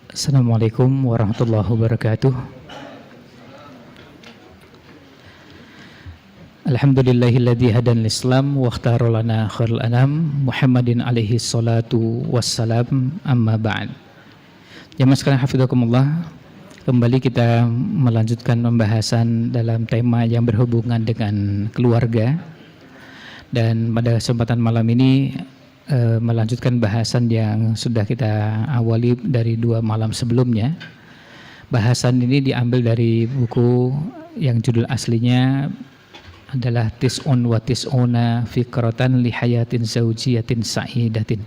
Assalamualaikum warahmatullahi wabarakatuh. Alhamdulillahilladzi hadan lislam wa ikhtara lana khairul anam Muhammadin alaihi salatu wassalam, amma ba'd. Jamaah sekalian hafizakumullah, kembali kita melanjutkan pembahasan dalam tema yang berhubungan dengan keluarga. Dan pada kesempatan malam ini melanjutkan bahasan yang sudah kita awali dari 2 malam sebelumnya. Bahasan ini diambil dari buku yang judul aslinya adalah Tis'un wa Tis'una Fikratan li Hayatin Zawjiyatin Sa'idatin,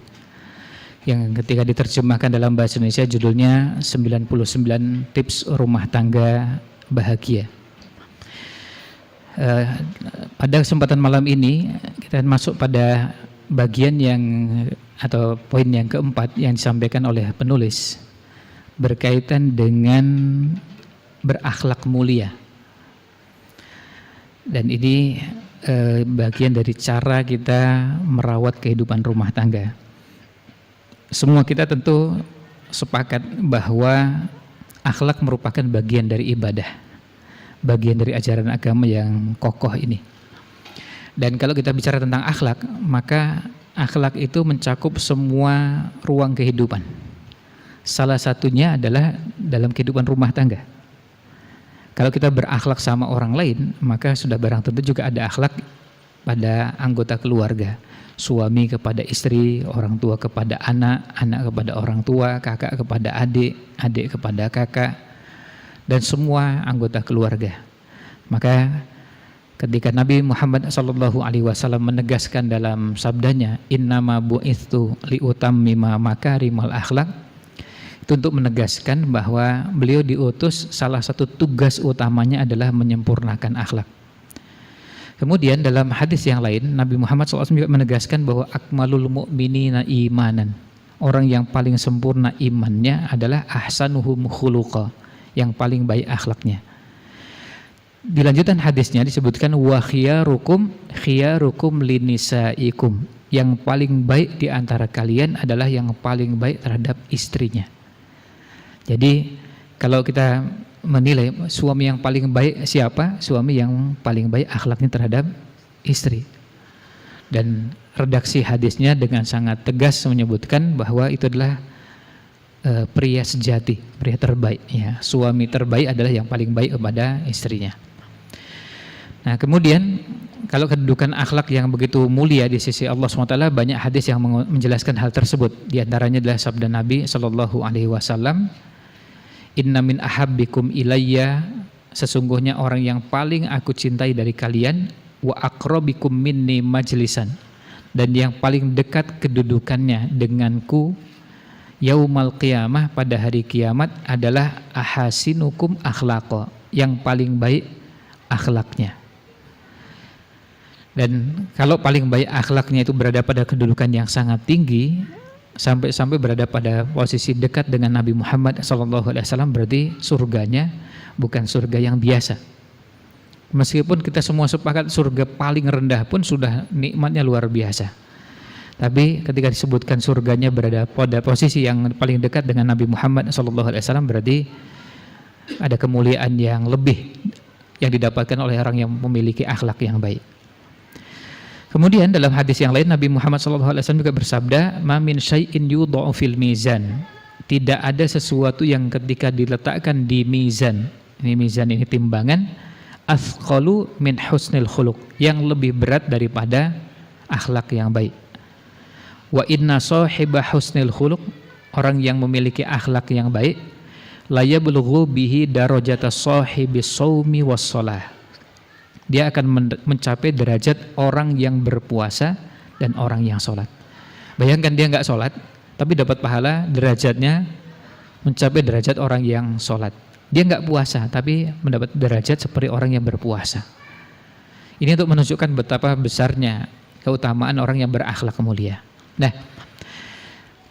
yang ketika diterjemahkan dalam bahasa Indonesia judulnya 99 Tips Rumah Tangga Bahagia. Pada kesempatan malam ini kita masuk pada bagian yang atau poin yang keempat yang disampaikan oleh penulis berkaitan dengan berakhlak mulia. Dan ini bagian dari cara kita merawat kehidupan rumah tangga. Semua kita tentu sepakat bahwa akhlak merupakan bagian dari ibadah, bagian dari ajaran agama yang kokoh ini. Dan kalau kita bicara tentang akhlak, maka akhlak itu mencakup semua ruang kehidupan. Salah satunya adalah dalam kehidupan rumah tangga. Kalau kita berakhlak sama orang lain, maka sudah barang tentu juga ada akhlak pada anggota keluarga. Suami kepada istri, orang tua kepada anak, anak kepada orang tua, kakak kepada adik, adik kepada kakak, dan semua anggota keluarga. Maka ketika Nabi Muhammad SAW menegaskan dalam sabdanya, innama bu'ithu liutammima makarimal akhlak, itu untuk menegaskan bahwa beliau diutus, salah satu tugas utamanya adalah menyempurnakan akhlak. Kemudian dalam hadis yang lain, Nabi Muhammad SAW juga menegaskan bahwa akmalul mu'minina imanan, orang yang paling sempurna imannya adalah ahsanuhum khuluqa, yang paling baik akhlaknya. Di lanjutan hadisnya disebutkan wa khiyarukum linisaikum, yang paling baik di antara kalian adalah yang paling baik terhadap istrinya. Jadi kalau kita menilai suami yang paling baik siapa? Suami yang paling baik akhlaknya terhadap istri. Dan redaksi hadisnya dengan sangat tegas menyebutkan bahwa itu adalah pria sejati, pria terbaik ya. Suami terbaik adalah yang paling baik kepada istrinya. Nah, kemudian kalau kedudukan akhlak yang begitu mulia di sisi Allah SWT, banyak hadis yang menjelaskan hal tersebut. Di antaranya adalah sabda Nabi SAW, inna min ahabbikum ilayya, sesungguhnya orang yang paling aku cintai dari kalian, wa aqrabikum minni majlisan, dan yang paling dekat kedudukannya denganku yaumal qiyamah, pada hari kiamat, adalah ahasinukum akhlaqa, yang paling baik akhlaknya. Dan kalau paling baik akhlaknya itu berada pada kedudukan yang sangat tinggi, sampai berada pada posisi dekat dengan Nabi Muhammad SAW, berarti surganya bukan surga yang biasa. Meskipun kita semua sepakat surga paling rendah pun sudah nikmatnya luar biasa, tapi ketika disebutkan surganya berada pada posisi yang paling dekat dengan Nabi Muhammad SAW, berarti ada kemuliaan yang lebih yang didapatkan oleh orang yang memiliki akhlak yang baik. Kemudian dalam hadis yang lain Nabi Muhammad SAW juga bersabda, ma min syai'in yudha'u fil mizan, tidak ada sesuatu yang ketika diletakkan di mizan ini timbangan, athqalu min husnil khuluq, yang lebih berat daripada akhlak yang baik. Wa inna sahiba husnil khuluq, orang yang memiliki akhlak yang baik, la yablughu bihi darajata sahibis shaumi was shalah, dia akan mencapai derajat orang yang berpuasa dan orang yang sholat. Bayangkan dia nggak sholat, tapi dapat pahala, derajatnya mencapai derajat orang yang sholat. Dia nggak puasa, tapi mendapat derajat seperti orang yang berpuasa. Ini untuk menunjukkan betapa besarnya keutamaan orang yang berakhlak mulia. Nah,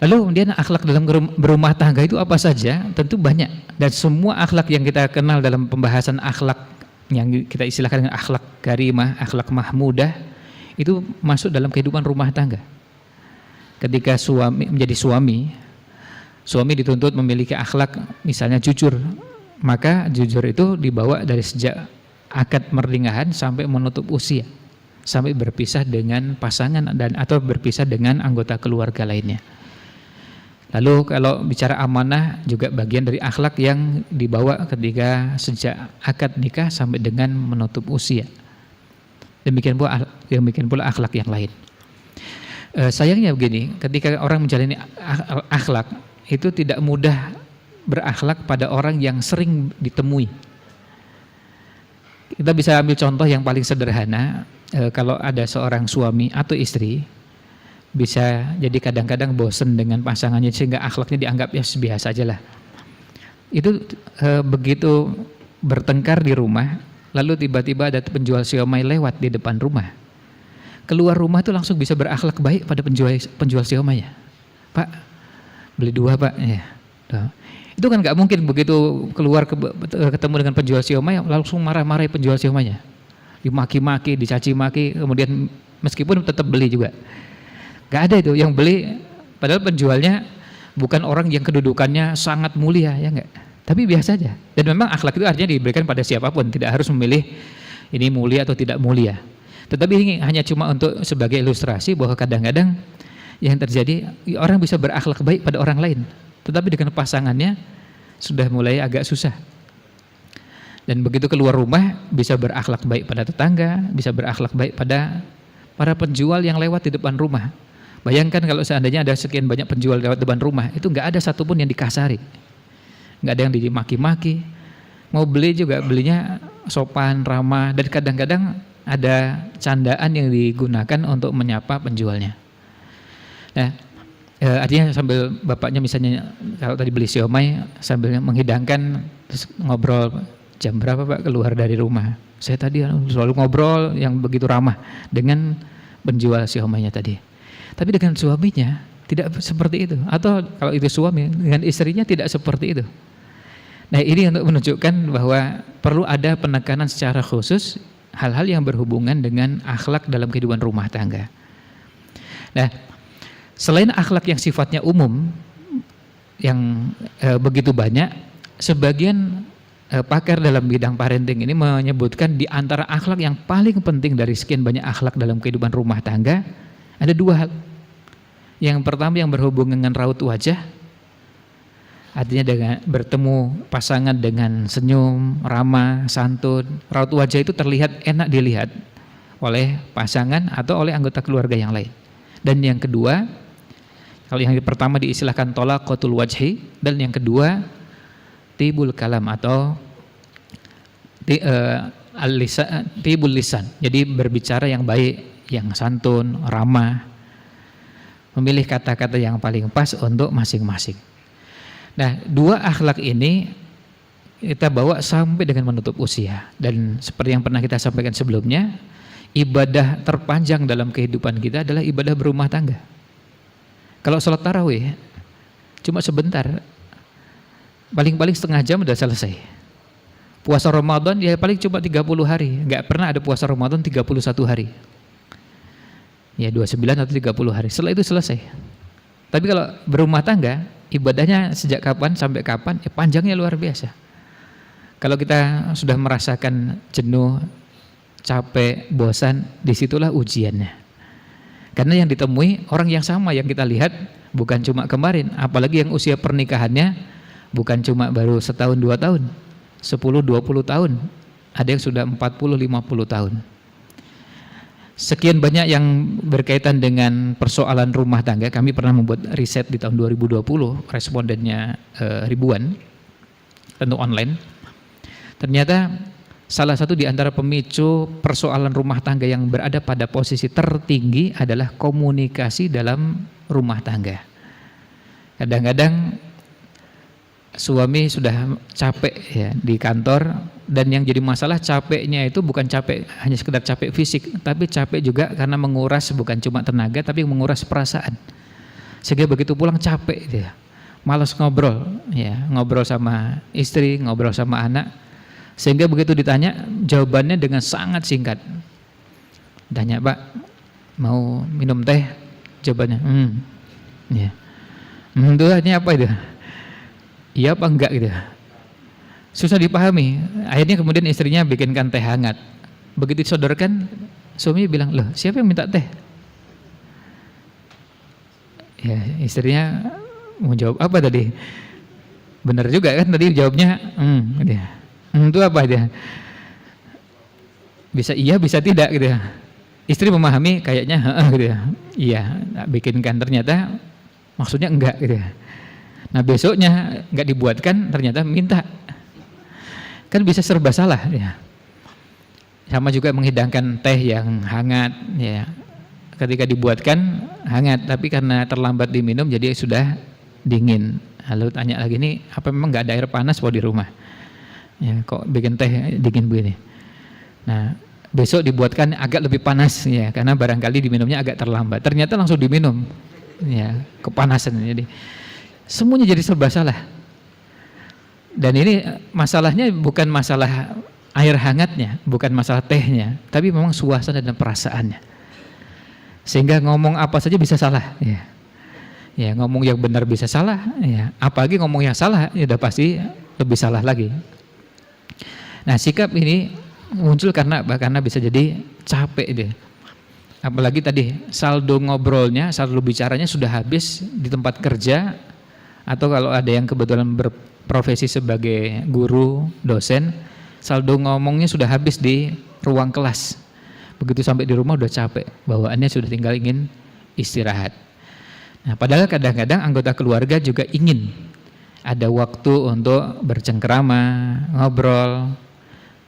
lalu kemudian akhlak dalam berumah tangga itu apa saja? Tentu banyak, dan semua akhlak yang kita kenal dalam pembahasan akhlak yang kita istilahkan dengan akhlak karimah, akhlak mahmudah, itu masuk dalam kehidupan rumah tangga. Ketika suami menjadi suami, suami dituntut memiliki akhlak misalnya jujur, maka jujur itu dibawa dari sejak akad pernikahan sampai menutup usia, sampai berpisah dengan pasangan dan atau berpisah dengan anggota keluarga lainnya. Lalu kalau bicara amanah juga bagian dari akhlak yang dibawa ketika sejak akad nikah sampai dengan menutup usia. Demikian pula akhlak yang lain. Sayangnya begini, ketika orang menjalani akhlak itu tidak mudah berakhlak pada orang yang sering ditemui. Kita bisa ambil contoh yang paling sederhana, kalau ada seorang suami atau istri bisa jadi kadang-kadang bosen dengan pasangannya sehingga akhlaknya dianggap ya biasa aja lah. Itu begitu bertengkar di rumah, lalu tiba-tiba ada penjual siomay lewat di depan rumah. Keluar rumah itu langsung bisa berakhlak baik pada penjual siomay ya. Pak, beli 2 Pak. Ya. Itu kan nggak mungkin begitu keluar ketemu dengan penjual siomay langsung marah-marahi penjual siomaynya. Dimaki-maki, dicaci maki, kemudian meskipun tetap beli juga. Gak ada itu yang beli, padahal penjualnya bukan orang yang kedudukannya sangat mulia, ya enggak, tapi biasa aja. Dan memang akhlak itu artinya diberikan pada siapapun, tidak harus memilih ini mulia atau tidak mulia. Tetapi ini hanya cuma untuk sebagai ilustrasi bahwa kadang-kadang yang terjadi orang bisa berakhlak baik pada orang lain, tetapi dengan pasangannya sudah mulai agak susah. Dan begitu keluar rumah bisa berakhlak baik pada tetangga, bisa berakhlak baik pada para penjual yang lewat di depan rumah. Bayangkan kalau seandainya ada sekian banyak penjual lewat depan rumah, itu nggak ada satupun yang dikasari, nggak ada yang dimaki-maki. Mau beli juga belinya sopan, ramah, dan kadang-kadang ada candaan yang digunakan untuk menyapa penjualnya. Nah, artinya sambil bapaknya misalnya kalau tadi beli siomay sambil menghidangkan, terus ngobrol, jam berapa Pak keluar dari rumah? Saya tadi selalu ngobrol yang begitu ramah dengan penjual siomaynya tadi. Tapi dengan suaminya tidak seperti itu, atau kalau itu suami dengan istrinya tidak seperti itu. Nah, ini untuk menunjukkan bahwa perlu ada penekanan secara khusus hal-hal yang berhubungan dengan akhlak dalam kehidupan rumah tangga. Nah, selain akhlak yang sifatnya umum yang begitu banyak, sebagian pakar dalam bidang parenting ini menyebutkan di antara akhlak yang paling penting dari sekian banyak akhlak dalam kehidupan rumah tangga ada 2 hal. Yang pertama yang berhubungan dengan raut wajah, artinya dengan bertemu pasangan dengan senyum, ramah, santun. Raut wajah itu terlihat enak dilihat oleh pasangan atau oleh anggota keluarga yang lain. Dan yang kedua, kalau yang pertama diistilahkan tolaqatul wajhi, dan yang kedua tibul kalam atau tibul lisan. Jadi berbicara yang baik, yang santun, ramah, memilih kata-kata yang paling pas untuk masing-masing. Nah, 2 akhlak ini kita bawa sampai dengan menutup usia. Dan seperti yang pernah kita sampaikan sebelumnya, ibadah terpanjang dalam kehidupan kita adalah ibadah berumah tangga. Kalau sholat tarawih cuma sebentar, paling-paling setengah jam udah selesai. Puasa Ramadan ya paling cuma 30 hari, nggak pernah ada puasa Ramadan 31 hari. Ya 29 atau 30 hari, setelah itu selesai. Tapi kalau berumah tangga, ibadahnya sejak kapan sampai kapan, ya panjangnya luar biasa. Kalau kita sudah merasakan jenuh, capek, bosan, disitulah ujiannya. Karena yang ditemui orang yang sama yang kita lihat bukan cuma kemarin, apalagi yang usia pernikahannya bukan cuma baru setahun 2 tahun, 10-20 tahun, ada yang sudah 40-50 tahun. Sekian banyak yang berkaitan dengan persoalan rumah tangga. Kami pernah membuat riset di tahun 2020, respondennya ribuan, tentu online. Ternyata salah satu di antara pemicu persoalan rumah tangga yang berada pada posisi tertinggi adalah komunikasi dalam rumah tangga. Kadang-kadang suami sudah capek ya di kantor, dan yang jadi masalah capeknya itu bukan capek hanya sekedar capek fisik, tapi capek juga karena menguras bukan cuma tenaga tapi menguras perasaan. Sehingga begitu pulang capek dia, malas ngobrol ya, ngobrol sama istri, ngobrol sama anak. Sehingga begitu ditanya jawabannya dengan sangat singkat. Tanya, Pak mau minum teh? Jawabannya ya. Itu artinya apa itu? iya apa enggak gitu. Susah dipahami. Akhirnya kemudian istrinya bikinkan teh hangat. Begitu disodorkan, suami bilang, loh siapa yang minta teh? Ya istrinya mau jawab apa tadi? Benar juga kan tadi jawabnya, gitu ya. Itu apa dia? Bisa iya, bisa tidak gitu ya. Istri memahami kayaknya, gitu ya. Iya, bikinkan, ternyata maksudnya enggak gitu ya. Nah besoknya enggak dibuatkan, ternyata minta. Kan bisa serba salah ya. Sama juga menghidangkan teh yang hangat ya. Ketika dibuatkan hangat, tapi karena terlambat diminum jadi sudah dingin. Lalu tanya lagi, ini apa memang nggak ada air panas di rumah? Ya, kok bikin teh dingin begini? Nah, besok dibuatkan agak lebih panas ya, karena barangkali diminumnya agak terlambat. Ternyata langsung diminum, ya kepanasan. Jadi semuanya jadi serba salah. Dan ini masalahnya bukan masalah air hangatnya, bukan masalah tehnya, tapi memang suasana dan perasaannya. Sehingga ngomong apa saja bisa salah. Ya ngomong yang benar bisa salah. Ya, apalagi ngomong yang salah, ya udah pasti lebih salah lagi. Nah sikap ini muncul karena apa? Karena bisa jadi capek dia. Apalagi tadi saldo ngobrolnya, saldo bicaranya sudah habis di tempat kerja, atau kalau ada yang kebetulan berprofesi sebagai guru, dosen, saldo ngomongnya sudah habis di ruang kelas. Begitu sampai di rumah udah capek, bawaannya sudah tinggal ingin istirahat. Nah, padahal kadang-kadang anggota keluarga juga ingin ada waktu untuk bercengkrama, ngobrol,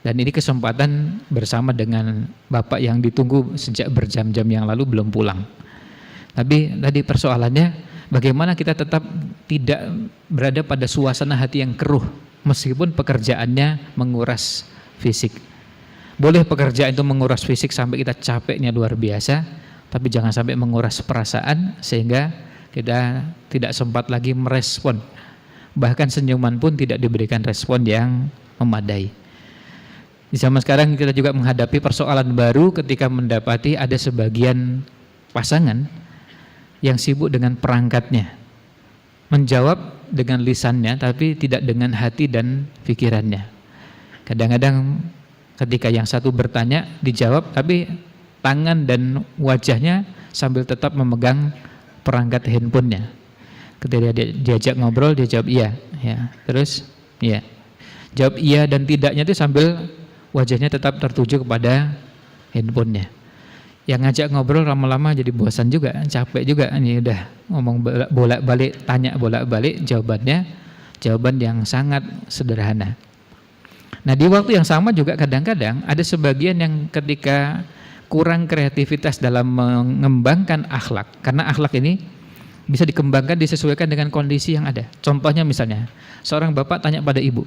dan ini kesempatan bersama dengan bapak yang ditunggu sejak berjam-jam yang lalu belum pulang. Tapi tadi persoalannya bagaimana kita tetap tidak berada pada suasana hati yang keruh meskipun pekerjaannya menguras fisik. Boleh pekerjaan itu menguras fisik sampai kita capeknya luar biasa, tapi jangan sampai menguras perasaan sehingga kita tidak sempat lagi merespon. Bahkan senyuman pun tidak diberikan respon yang memadai. Di zaman sekarang kita juga menghadapi persoalan baru ketika mendapati ada sebagian pasangan yang sibuk dengan perangkatnya, menjawab dengan lisannya tapi tidak dengan hati dan pikirannya. Kadang-kadang ketika yang satu bertanya dijawab, tapi tangan dan wajahnya sambil tetap memegang perangkat handphonenya. Ketika dia diajak ngobrol dia jawab iya, ya. Terus iya, jawab iya dan tidaknya itu sambil wajahnya tetap tertuju kepada handphonenya. Yang ngajak ngobrol lama-lama jadi bosan juga, capek juga. Ini udah ngomong bolak-balik, tanya bolak-balik, jawaban yang sangat sederhana. Nah di waktu yang sama juga kadang-kadang ada sebagian yang ketika kurang kreativitas dalam mengembangkan akhlak, karena akhlak ini bisa dikembangkan disesuaikan dengan kondisi yang ada. Contohnya misalnya seorang bapak tanya pada ibu,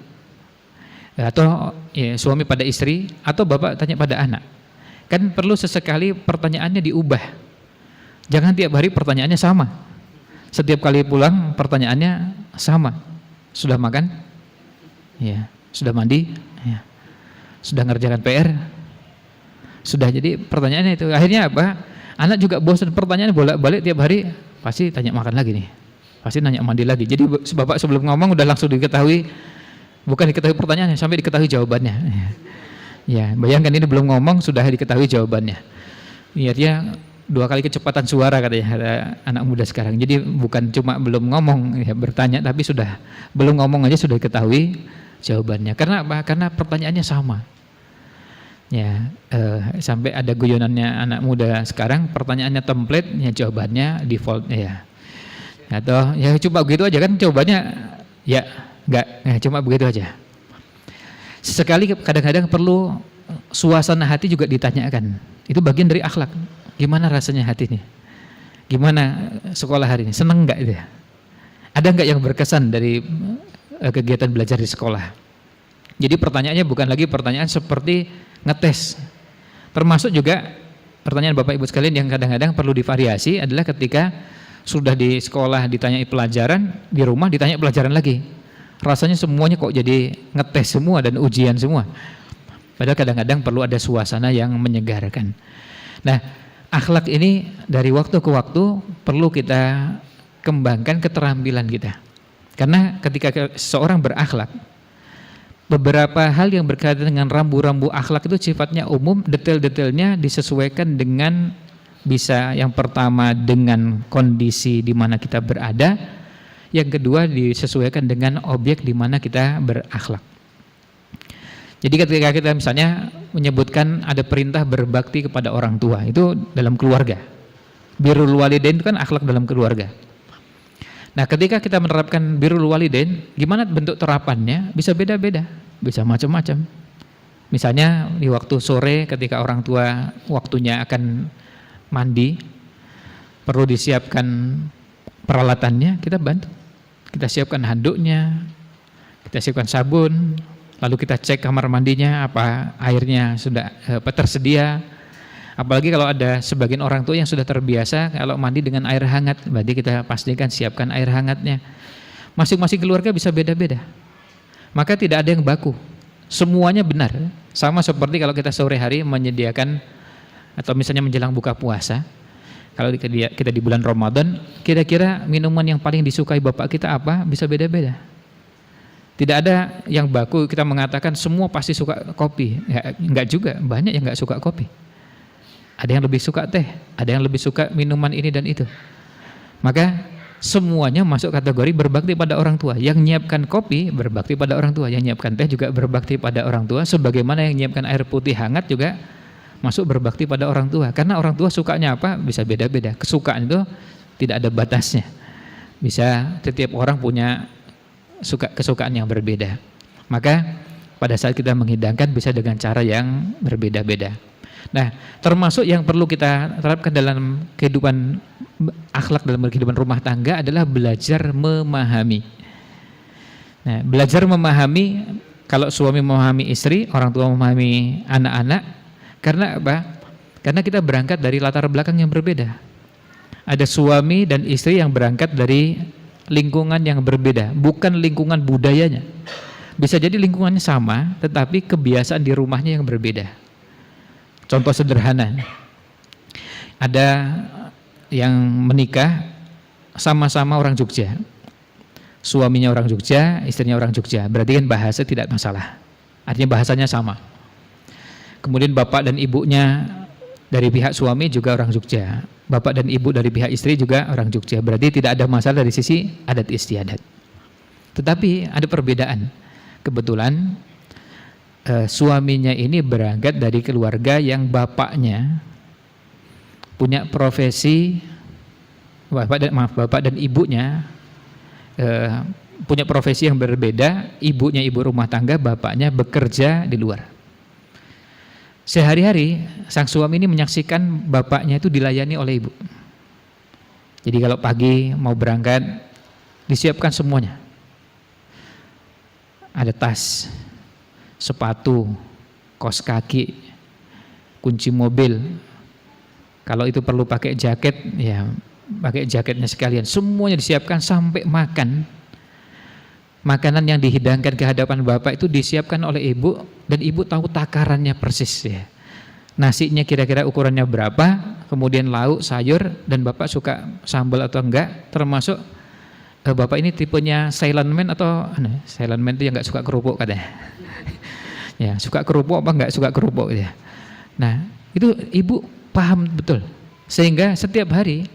atau ya, suami pada istri, atau bapak tanya pada anak. Kan perlu sesekali pertanyaannya diubah. Jangan tiap hari pertanyaannya sama. Setiap kali pulang pertanyaannya sama. Sudah makan? Ya. Sudah mandi? Ya. Sudah ngerjakan PR? Sudah. Jadi pertanyaannya itu akhirnya apa? Anak juga bosan, pertanyaan bolak-balik tiap hari, pasti tanya makan lagi nih. Pasti nanya mandi lagi. Jadi bapak sebelum ngomong udah langsung diketahui, bukan diketahui pertanyaannya, sampai diketahui jawabannya. Ya, bayangkan ini belum ngomong sudah diketahui jawabannya. Iya, dia 2 kali kecepatan suara katanya anak muda sekarang. Jadi bukan cuma belum ngomong ya bertanya, tapi sudah belum ngomong aja sudah diketahui jawabannya. Karena apa? Karena pertanyaannya sama. Ya, sampai ada guyonannya anak muda sekarang, pertanyaannya template, ya jawabannya default ya. Atau ya cuma begitu aja kan jawabannya ya enggak, ya, cuma begitu aja. Sesekali kadang-kadang perlu suasana hati juga ditanyakan. Itu bagian dari akhlak. Gimana rasanya hati ini? Gimana sekolah hari ini? Seneng enggak itu ya? Ada enggak yang berkesan dari kegiatan belajar di sekolah? Jadi pertanyaannya bukan lagi pertanyaan seperti ngetes. Termasuk juga pertanyaan Bapak Ibu sekalian yang kadang-kadang perlu divariasi adalah ketika sudah di sekolah ditanyai pelajaran, di rumah ditanya pelajaran lagi. Rasanya semuanya kok jadi ngetes semua dan ujian semua. Padahal kadang-kadang perlu ada suasana yang menyegarkan. Nah, akhlak ini dari waktu ke waktu perlu kita kembangkan keterampilan kita. Karena ketika seorang berakhlak, beberapa hal yang berkaitan dengan rambu-rambu akhlak itu sifatnya umum, detail-detailnya disesuaikan dengan bisa yang pertama dengan kondisi di mana kita berada, yang kedua disesuaikan dengan objek di mana kita berakhlak. Jadi ketika kita misalnya menyebutkan ada perintah berbakti kepada orang tua, itu dalam keluarga. Birrul walidain itu kan akhlak dalam keluarga. Nah, ketika kita menerapkan birrul walidain, gimana bentuk terapannya? Bisa beda-beda, bisa macam-macam. Misalnya di waktu sore ketika orang tua waktunya akan mandi, perlu disiapkan peralatannya, kita bantu. Kita siapkan handuknya, kita siapkan sabun, lalu kita cek kamar mandinya apa airnya sudah tersedia. Apalagi kalau ada sebagian orang tua yang sudah terbiasa kalau mandi dengan air hangat, berarti kita pastikan siapkan air hangatnya. Masing-masing keluarga bisa beda-beda. Maka tidak ada yang baku. Semuanya benar. Sama seperti kalau kita sore hari menyediakan atau misalnya menjelang buka puasa. Kalau kita di bulan Ramadan, kira-kira minuman yang paling disukai bapak kita apa? Bisa beda-beda. Tidak ada yang baku kita mengatakan semua pasti suka kopi. Ya, enggak juga, banyak yang enggak suka kopi. Ada yang lebih suka teh, ada yang lebih suka minuman ini dan itu. Maka semuanya masuk kategori berbakti pada orang tua. Yang nyiapkan kopi berbakti pada orang tua, yang nyiapkan teh juga berbakti pada orang tua, sebagaimana yang nyiapkan air putih hangat juga masuk berbakti pada orang tua. Karena orang tua sukanya apa bisa beda-beda. Kesukaan itu tidak ada batasnya. Bisa setiap orang punya kesukaan yang berbeda. Maka pada saat kita menghidangkan bisa dengan cara yang berbeda-beda. Nah, termasuk yang perlu kita terapkan dalam kehidupan akhlak dalam kehidupan rumah tangga adalah belajar memahami. Nah, belajar memahami, kalau suami memahami istri, orang tua memahami anak-anak. Karena apa? Karena kita berangkat dari latar belakang yang berbeda. Ada suami dan istri yang berangkat dari lingkungan yang berbeda, bukan lingkungan budayanya. Bisa jadi lingkungannya sama, tetapi kebiasaan di rumahnya yang berbeda. Contoh sederhana, ada yang menikah sama-sama orang Jogja, suaminya orang Jogja, istrinya orang Jogja, berarti kan bahasa tidak masalah, artinya bahasanya sama. Kemudian bapak dan ibunya dari pihak suami juga orang Jogja, bapak dan ibu dari pihak istri juga orang Jogja, berarti tidak ada masalah dari sisi adat istiadat. Tetapi ada perbedaan. Kebetulan suaminya ini berangkat dari keluarga yang bapaknya punya profesi, bapak dan ibunya punya profesi yang berbeda. Ibunya ibu rumah tangga, bapaknya bekerja di luar. Sehari-hari sang suami ini menyaksikan bapaknya itu dilayani oleh ibu. Jadi kalau pagi mau berangkat disiapkan semuanya. Ada tas, sepatu, kaos kaki, kunci mobil. Kalau itu perlu pakai jaket, ya pakai jaketnya sekalian. Semuanya disiapkan sampai makan. Makanan yang dihidangkan ke hadapan bapak itu disiapkan oleh ibu, dan ibu tahu takarannya persis ya. Nasinya kira-kira ukurannya berapa, kemudian lauk, sayur, dan bapak suka sambal atau enggak, termasuk bapak ini tipenya silent man atau silent man itu yang enggak suka kerupuk katanya. Ya, suka kerupuk apa enggak suka kerupuk ya. Nah, itu ibu paham betul. Sehingga setiap hari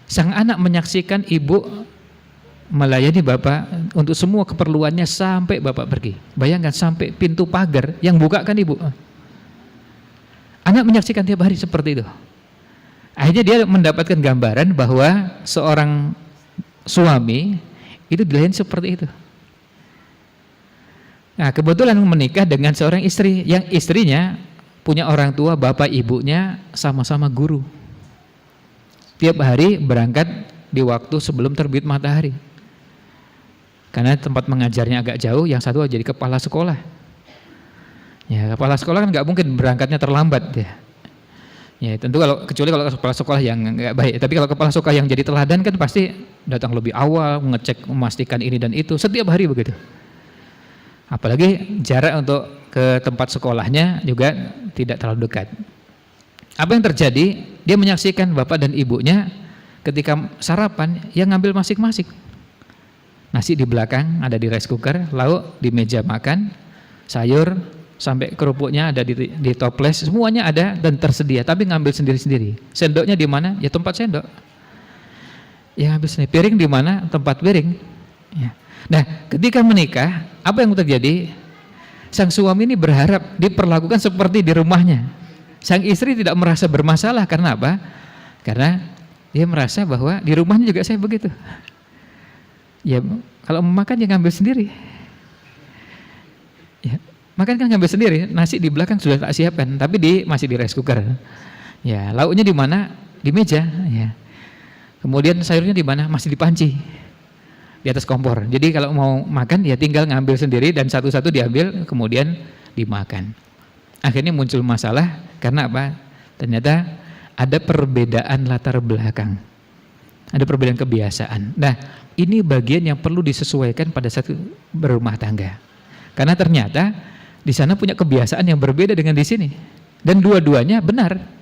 sang anak menyaksikan ibu melayani bapak untuk semua keperluannya sampai bapak pergi. Bayangkan sampai pintu pagar yang buka kan ibu. Anak menyaksikan tiap hari seperti itu. Akhirnya dia mendapatkan gambaran bahwa seorang suami itu dilayani seperti itu. Nah, kebetulan menikah dengan seorang istri yang istrinya punya orang tua, bapak ibunya sama-sama guru. Tiap hari berangkat di waktu sebelum terbit matahari. Karena tempat mengajarnya agak jauh, yang satu jadi kepala sekolah. Ya, kepala sekolah kan nggak mungkin berangkatnya terlambat ya. Ya, tentu kecuali kalau kepala sekolah yang nggak baik. Tapi kalau kepala sekolah yang jadi teladan kan pasti datang lebih awal, mengecek, memastikan ini dan itu. Setiap hari begitu. Apalagi jarak untuk ke tempat sekolahnya juga tidak terlalu dekat. Apa yang terjadi? Dia menyaksikan bapak dan ibunya ketika sarapan yang ngambil masing-masing. nasi di belakang ada di rice cooker, lauk di meja makan, sayur sampai kerupuknya ada di toples, semuanya ada dan tersedia, tapi ngambil sendiri-sendiri. Sendoknya di mana? Ya tempat sendok. Ya ngambil sendiri. Piring di mana? Tempat piring. Ya. Nah, ketika menikah, apa yang terjadi? Sang suami ini berharap diperlakukan seperti di rumahnya. Sang istri tidak merasa bermasalah karena apa? Karena dia merasa bahwa di rumahnya juga saya begitu. Ya, kalau mau makan ya ngambil sendiri. Ya, makan kan ngambil sendiri. Nasi di belakang sudah tak siapkan, tapi masih di rice cooker. Ya, lauknya di mana? Di meja. Ya. Kemudian sayurnya di mana? Masih di panci, di atas kompor. Jadi kalau mau makan ya tinggal ngambil sendiri dan satu-satu diambil, kemudian dimakan. Akhirnya muncul masalah karena apa? Ternyata ada perbedaan latar belakang, ada perbedaan kebiasaan. Nah, ini bagian yang perlu disesuaikan pada saat berumah tangga. Karena ternyata di sana punya kebiasaan yang berbeda dengan di sini. Dan dua-duanya benar.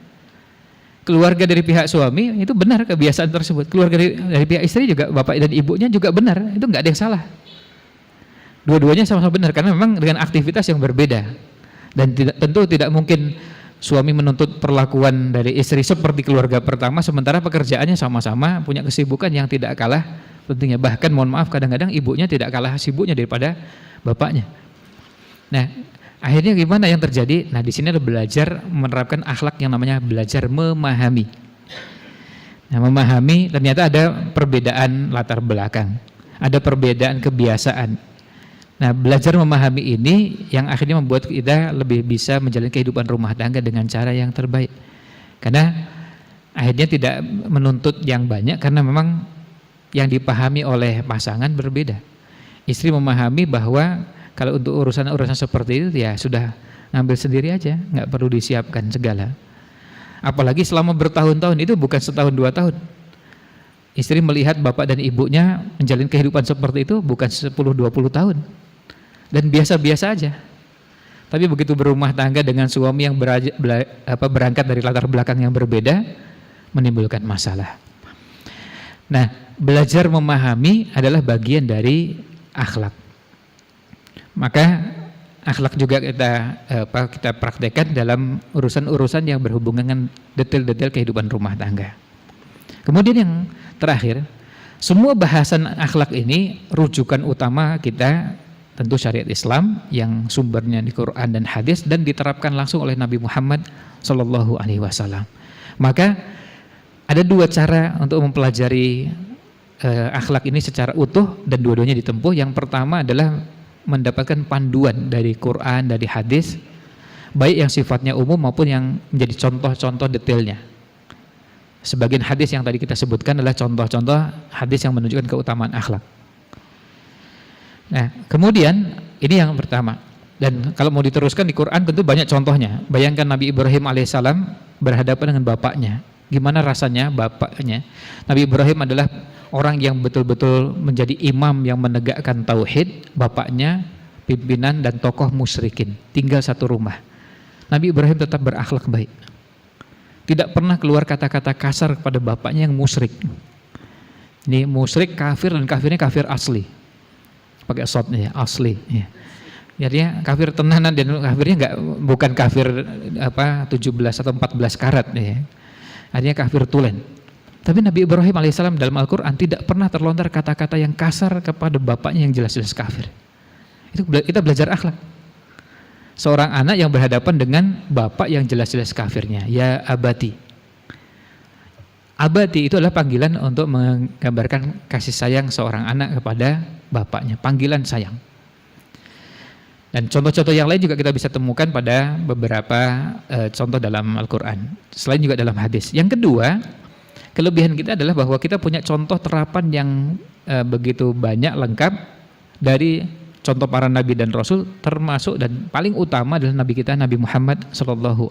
Keluarga dari pihak suami itu benar kebiasaan tersebut. Keluarga dari pihak istri juga, bapak dan ibunya juga benar. Itu nggak ada yang salah. Dua-duanya sama-sama benar karena memang dengan aktivitas yang berbeda. Dan tentu tidak mungkin suami menuntut perlakuan dari istri seperti keluarga pertama sementara pekerjaannya sama-sama punya kesibukan yang tidak kalah pentingnya. Bahkan mohon maaf kadang-kadang ibunya tidak kalah sibuknya daripada bapaknya. Nah, akhirnya gimana yang terjadi? Nah, di sini ada belajar menerapkan akhlak yang namanya belajar memahami. Nah, memahami ternyata ada perbedaan latar belakang, ada perbedaan kebiasaan. Nah, belajar memahami ini yang akhirnya membuat kita lebih bisa menjalani kehidupan rumah tangga dengan cara yang terbaik. Karena akhirnya tidak menuntut yang banyak karena memang yang dipahami oleh pasangan berbeda. Istri memahami bahwa kalau untuk urusan-urusan seperti itu ya sudah ngambil sendiri aja, nggak perlu disiapkan segala. Apalagi selama bertahun-tahun, itu bukan setahun 2 tahun. Istri melihat bapak dan ibunya menjalin kehidupan seperti itu bukan 10-20 tahun. Dan biasa-biasa aja. Tapi begitu berumah tangga dengan suami yang berangkat dari latar belakang yang berbeda, menimbulkan masalah. Nah, belajar memahami adalah bagian dari akhlak. Maka akhlak juga kita praktekkan dalam urusan-urusan yang berhubungan dengan detail-detail kehidupan rumah tangga. Kemudian yang terakhir, semua bahasan akhlak ini rujukan utama kita tentu syariat Islam yang sumbernya di Quran dan hadis dan diterapkan langsung oleh Nabi Muhammad SAW. Maka ada 2 cara untuk mempelajari akhlak ini secara utuh dan dua-duanya ditempuh. Yang pertama adalah mendapatkan panduan dari Quran, dari hadis, baik yang sifatnya umum maupun yang menjadi contoh-contoh detailnya. Sebagian hadis yang tadi kita sebutkan adalah contoh-contoh hadis yang menunjukkan keutamaan akhlak. Nah, kemudian ini yang pertama. Dan kalau mau diteruskan di Quran tentu banyak contohnya. Bayangkan Nabi Ibrahim alaihissalam berhadapan dengan bapaknya. Gimana rasanya bapaknya? Nabi Ibrahim adalah orang yang betul-betul menjadi imam yang menegakkan tauhid. Bapaknya pimpinan dan tokoh musyrikin, tinggal satu rumah. Nabi Ibrahim tetap berakhlak baik. Tidak pernah keluar kata-kata kasar kepada bapaknya yang musyrik. Ini musyrik kafir dan kafirnya kafir asli. Pakai shotnya ya, asli ya. Jadinya kafir tenanan dan kafirnya bukan kafir 17 atau 14 karat ya. Artinya kafir tulen. Tapi Nabi Ibrahim alaihissalam dalam Al-Quran tidak pernah terlontar kata-kata yang kasar kepada bapaknya yang jelas-jelas kafir. Itu kita belajar akhlak. Seorang anak yang berhadapan dengan bapak yang jelas-jelas kafirnya, ya abati. Abati itu adalah panggilan untuk menggambarkan kasih sayang seorang anak kepada bapaknya, panggilan sayang. Dan contoh-contoh yang lain juga kita bisa temukan pada beberapa contoh dalam Al-Quran, selain juga dalam hadis. Yang kedua, kelebihan kita adalah bahwa kita punya contoh terapan yang begitu banyak, lengkap dari contoh para nabi dan rasul, termasuk dan paling utama adalah nabi kita Nabi Muhammad SAW.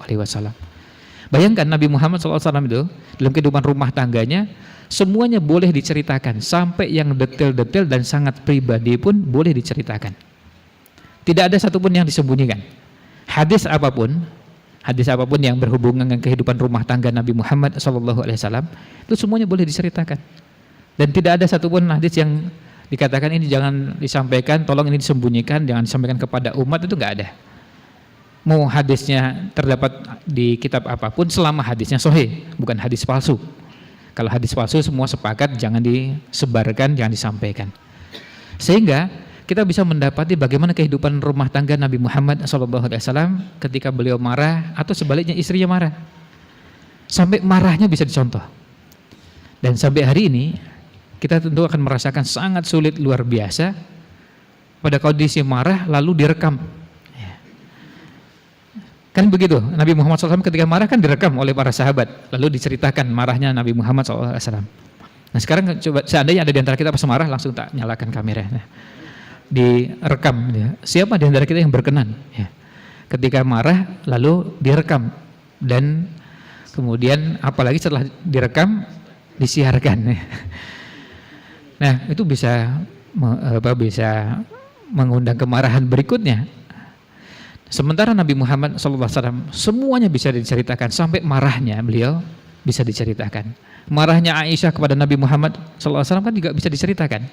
Bayangkan Nabi Muhammad SAW itu dalam kehidupan rumah tangganya semuanya boleh diceritakan, sampai yang detail-detail dan sangat pribadi pun boleh diceritakan. Tidak ada satupun yang disembunyikan. Hadis apapun yang berhubungan dengan kehidupan rumah tangga Nabi Muhammad SAW itu semuanya boleh diceritakan. Dan tidak ada satupun hadis yang dikatakan ini jangan disampaikan, tolong ini disembunyikan, jangan disampaikan kepada umat, itu nggak ada. Mau hadisnya terdapat di kitab apapun, selama hadisnya sahih, bukan hadis palsu. Kalau hadis palsu semua sepakat jangan disebarkan, jangan disampaikan. Sehingga kita bisa mendapati bagaimana kehidupan rumah tangga Nabi Muhammad SAW ketika beliau marah atau sebaliknya istrinya marah. Sampai marahnya bisa dicontoh. Dan sampai hari ini kita tentu akan merasakan sangat sulit luar biasa pada kondisi marah lalu direkam. Kan begitu, Nabi Muhammad SAW ketika marah kan direkam oleh para sahabat, lalu diceritakan marahnya Nabi Muhammad SAW. Nah sekarang coba seandainya ada di antara kita pas marah, langsung tak nyalakan kamera, nah, direkam. Ya. Siapa di antara kita yang berkenan? Ya. Ketika marah lalu direkam dan kemudian apalagi setelah direkam disiarkan. Ya. Nah itu bisa mengundang kemarahan berikutnya. Sementara Nabi Muhammad SAW semuanya bisa diceritakan, sampai marahnya beliau bisa diceritakan. Marahnya Aisyah kepada Nabi Muhammad SAW kan juga bisa diceritakan.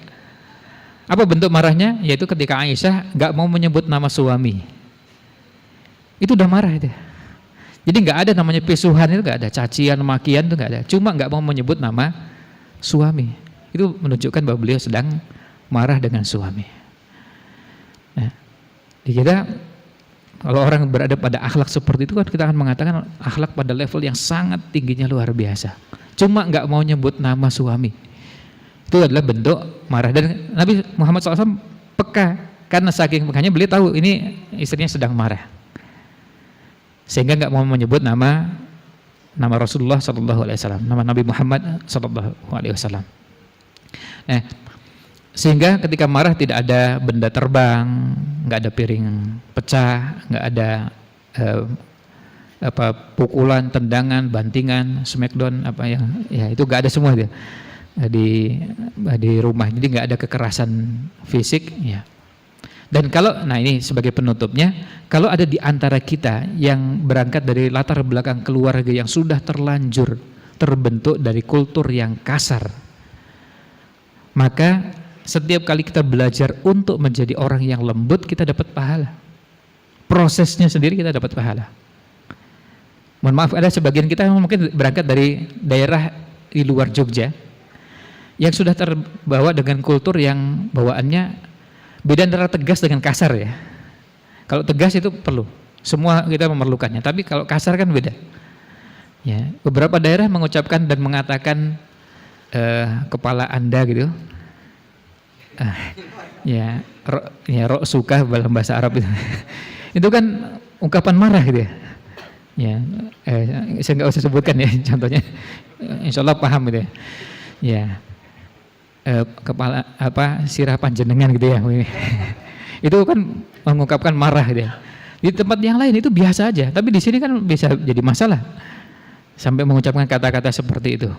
Apa bentuk marahnya? Yaitu ketika Aisyah nggak mau menyebut nama suami. Itu udah marah itu. Jadi nggak ada namanya pisuhan, itu nggak ada, cacian, makian itu nggak ada. Cuma nggak mau menyebut nama suami. Itu menunjukkan bahwa beliau sedang marah dengan suami. Nah, kita kalau orang berada pada akhlak seperti itu kan kita akan mengatakan akhlak pada level yang sangat tingginya luar biasa. Cuma nggak mau nyebut nama suami. Itu adalah bentuk marah. Dan Nabi Muhammad SAW peka karena saking pekanya beliau tahu ini istrinya sedang marah. Sehingga nggak mau menyebut nama Rasulullah SAW, nama Nabi Muhammad SAW. Nah, sehingga ketika marah tidak ada benda terbang, nggak ada piring pecah, nggak ada pukulan, tendangan, bantingan, smackdown, itu nggak ada semua dia di rumah. Jadi nggak ada kekerasan fisik. Ya. Dan nah ini sebagai penutupnya, kalau ada di antara kita yang berangkat dari latar belakang keluarga yang sudah terlanjur terbentuk dari kultur yang kasar, maka setiap kali kita belajar untuk menjadi orang yang lembut, kita dapat pahala. Prosesnya sendiri kita dapat pahala. Mohon maaf, ada sebagian kita yang mungkin berangkat dari daerah di luar Jogja yang sudah terbawa dengan kultur yang bawaannya beda antara tegas dengan kasar ya. Kalau tegas itu perlu, semua kita memerlukannya. Tapi kalau kasar kan beda. Ya, beberapa daerah mengucapkan dan mengatakan kepala Anda gitu. Rok suka dalam bahasa Arab itu. Itu kan ungkapan marah gitu ya. Saya nggak usah sebutkan ya contohnya. Insya Allah paham gitu ya. Kepala sirah panjenengan gitu ya. Itu kan mengungkapkan marah gitu ya. Di tempat yang lain itu biasa aja, tapi di sini kan bisa jadi masalah. Sampai mengucapkan kata-kata seperti itu.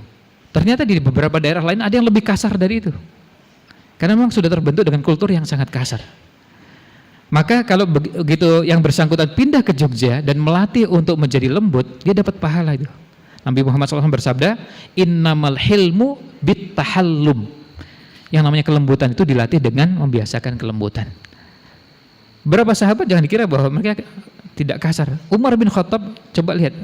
Ternyata di beberapa daerah lain ada yang lebih kasar dari itu. Karena memang sudah terbentuk dengan kultur yang sangat kasar. Maka kalau begitu yang bersangkutan pindah ke Jogja dan melatih untuk menjadi lembut, dia dapat pahala itu. Nabi Muhammad SAW bersabda, innamal hilmu bittahallum. Yang namanya kelembutan itu dilatih dengan membiasakan kelembutan. Berapa sahabat jangan dikira bahwa mereka tidak kasar. Umar bin Khattab, coba lihat,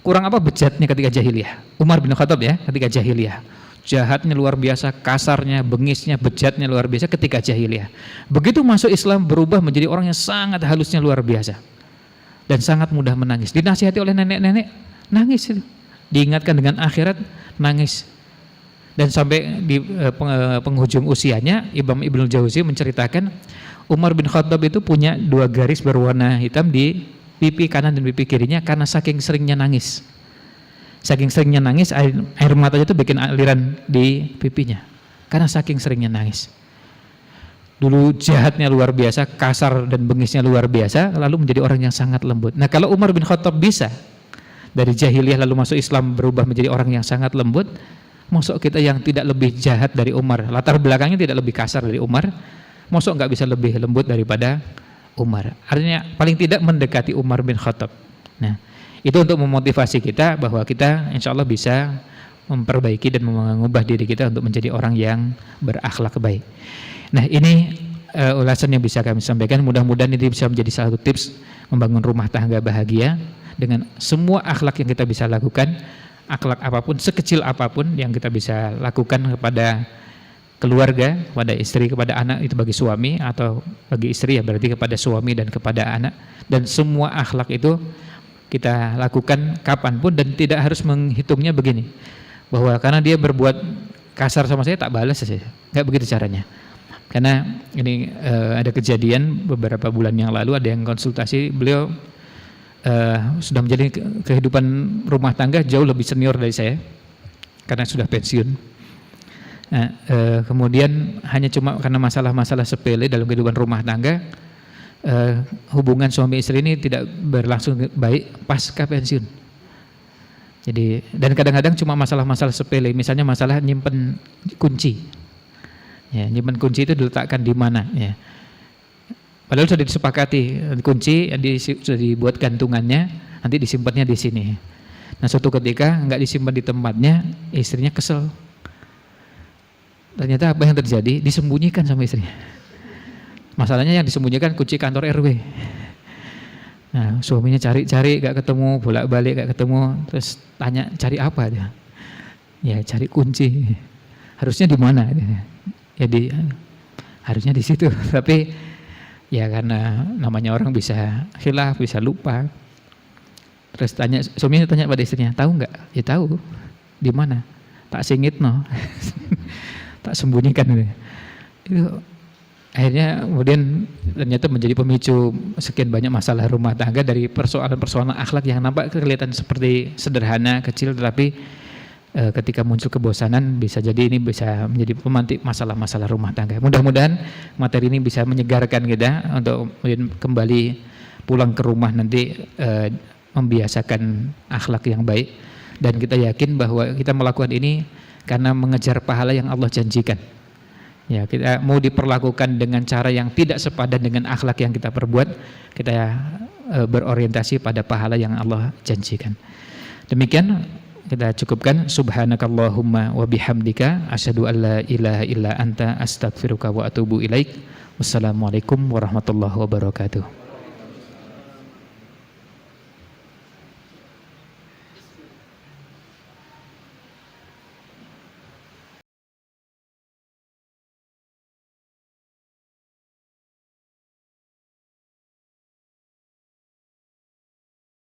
kurang apa bejatnya ketika jahiliyah. Umar bin Khattab ya, ketika jahiliyah. Jahatnya luar biasa, kasarnya, bengisnya, bejatnya luar biasa ketika jahiliyah. Begitu masuk Islam berubah menjadi orang yang sangat halusnya luar biasa dan sangat mudah menangis. Dinasihati oleh nenek-nenek, nangis itu. Diingatkan dengan akhirat, nangis. Dan sampai di penghujung usianya, Imam Ibnul Jauzi menceritakan Umar bin Khattab itu punya 2 garis berwarna hitam di pipi kanan dan pipi kirinya karena saking seringnya nangis. Saking seringnya nangis, air matanya itu bikin aliran di pipinya karena saking seringnya nangis. Dulu jahatnya luar biasa, kasar dan bengisnya luar biasa, lalu menjadi orang yang sangat lembut. Nah kalau Umar bin Khattab bisa dari jahiliyah lalu masuk Islam berubah menjadi orang yang sangat lembut, masuk kita yang tidak lebih jahat dari Umar, latar belakangnya tidak lebih kasar dari Umar, masuk nggak bisa lebih lembut daripada Umar. Artinya paling tidak mendekati Umar bin Khattab. Nah itu untuk memotivasi kita bahwa kita insya Allah bisa memperbaiki dan mengubah diri kita untuk menjadi orang yang berakhlak baik. Nah, ini ulasan yang bisa kami sampaikan. Mudah-mudahan ini bisa menjadi salah satu tips membangun rumah tangga bahagia dengan semua akhlak yang kita bisa lakukan, akhlak apapun, sekecil apapun yang kita bisa lakukan kepada keluarga, kepada istri, kepada anak, itu bagi suami, atau bagi istri ya berarti kepada suami dan kepada anak. Dan semua akhlak itu kita lakukan kapanpun dan tidak harus menghitungnya begini, bahwa karena dia berbuat kasar sama saya tak balas saja, nggak begitu caranya. Karena ini ada kejadian beberapa bulan yang lalu, ada yang konsultasi, beliau sudah menjadi kehidupan rumah tangga jauh lebih senior dari saya karena sudah pensiun. Nah, kemudian hanya cuma karena masalah-masalah sepele dalam kehidupan rumah tangga, hubungan suami istri ini tidak berlangsung baik pasca pensiun. Jadi, dan kadang-kadang cuma masalah-masalah sepele, misalnya masalah nyimpen kunci. Ya, nyimpen kunci itu diletakkan di mana? Ya. Padahal sudah disepakati kunci sudah dibuat gantungannya, nanti disimpannya di sini. Nah, suatu ketika nggak disimpan di tempatnya, istrinya kesel. Ternyata apa yang terjadi? Disembunyikan sama istrinya. Masalahnya yang disembunyikan kunci kantor RW. Nah, suaminya cari-cari nggak ketemu, bolak-balik nggak ketemu, terus tanya cari apa dia? Ya cari kunci. Harusnya di mana? Ya harusnya di situ, tapi ya karena namanya orang bisa khilaf, bisa lupa. Terus suaminya tanya pada istrinya, tahu nggak? Ya tahu. Di mana? Tak singit no. Tak sembunyikan. Itu akhirnya kemudian ternyata menjadi pemicu sekian banyak masalah rumah tangga dari persoalan-persoalan akhlak yang nampak kelihatan seperti sederhana, kecil, tetapi ketika muncul kebosanan bisa jadi ini bisa menjadi pemantik masalah-masalah rumah tangga. Mudah-mudahan materi ini bisa menyegarkan kita untuk kembali pulang ke rumah nanti membiasakan akhlak yang baik, dan kita yakin bahwa kita melakukan ini karena mengejar pahala yang Allah janjikan. Ya, kita mau diperlakukan dengan cara yang tidak sepadan dengan akhlak yang kita perbuat, kita berorientasi pada pahala yang Allah janjikan. Demikian kita cukupkan. Subhanakallahumma wa bihamdika asyhadu an la ilaha illa anta astaghfiruka wa atubu ilaik. Wassalamualaikum warahmatullahi wabarakatuh.